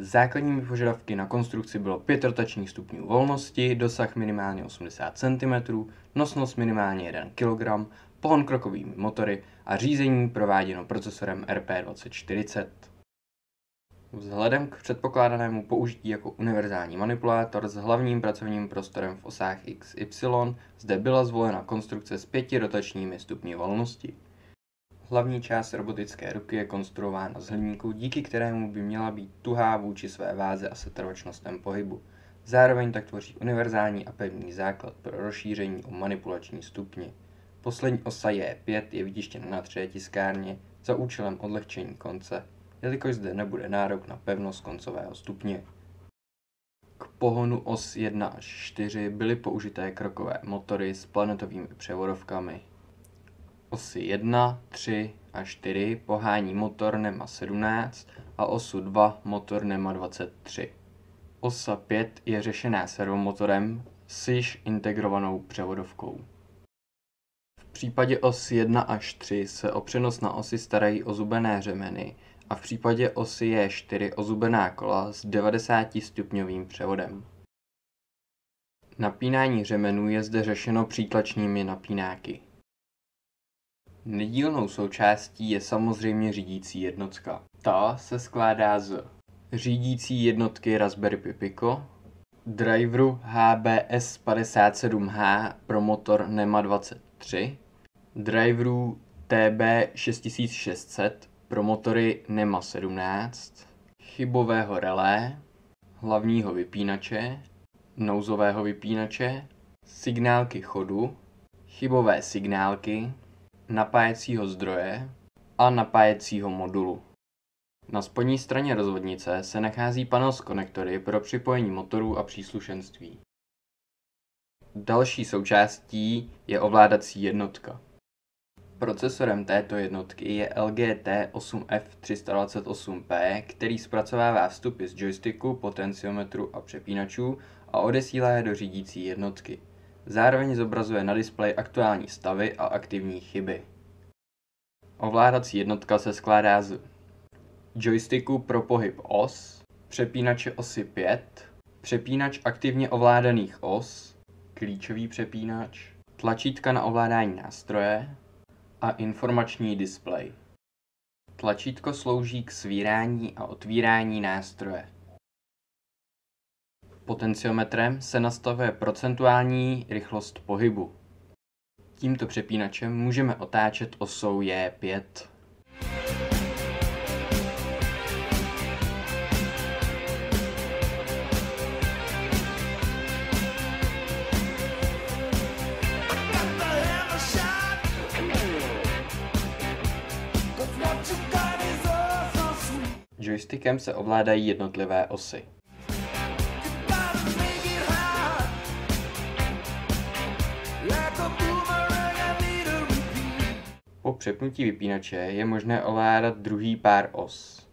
Základními požadavky na konstrukci bylo 5 rotačních stupňů volnosti, dosah minimálně 80 cm, nosnost minimálně 1 kg, pohon krokovými motory a řízení prováděno procesorem RP2040. Vzhledem k předpokládanému použití jako univerzální manipulátor s hlavním pracovním prostorem v osách XY zde byla zvolena konstrukce s 5 rotačními stupni volnosti. Hlavní část robotické ruky je konstruována z hliníku, díky kterému by měla být tuhá vůči své váze a setrvačnostem pohybu. Zároveň tak tvoří univerzální a pevný základ pro rozšíření o manipulační stupně. Poslední osa J5 je vytištěna na 3D tiskárně za účelem odlehčení konce, jelikož zde nebude nárok na pevnost koncového stupně. K pohonu os 1 až 4 byly použité krokové motory s planetovými převodovkami. Osy 1, 3 a 4 pohání motor NEMA 17 a osu 2 motor NEMA 23. Osa 5 je řešená servomotorem s již integrovanou převodovkou. V případě os 1 až 3 se o přenos na osy starají ozubené řemeny a v případě osy J4 ozubená kola s 90 stupňovým převodem. Napínání řemenů je zde řešeno přítlačnými napínáky. Nedílnou součástí je samozřejmě řídící jednotka. Ta se skládá z řídící jednotky Raspberry Pi Pico, driveru HBS57H pro motor NEMA 23, driverů TB6600 pro motory NEMA 17, chybového relé, hlavního vypínače, nouzového vypínače, signálky chodu, chybové signálky, napájecího zdroje a napájecího modulu. Na spodní straně rozvodnice se nachází panel s konektory pro připojení motorů a příslušenství. Další součástí je ovládací jednotka. Procesorem této jednotky je LG T8F328P, který zpracovává vstupy z joysticku, potenciometru a přepínačů a odesílá je do řídící jednotky. Zároveň zobrazuje na displeji aktuální stavy a aktivní chyby. Ovládací jednotka se skládá z joysticku pro pohyb os, přepínače osy 5, přepínač aktivně ovládaných os, klíčový přepínač, tlačítka na ovládání nástroje a informační displej. Tlačítko slouží k svírání a otvírání nástroje. Potenciometrem se nastavuje procentuální rychlost pohybu. Tímto přepínačem můžeme otáčet osou J5. Joystickem se ovládají jednotlivé osy. Po přepnutí vypínače je možné ovládat druhý pár os.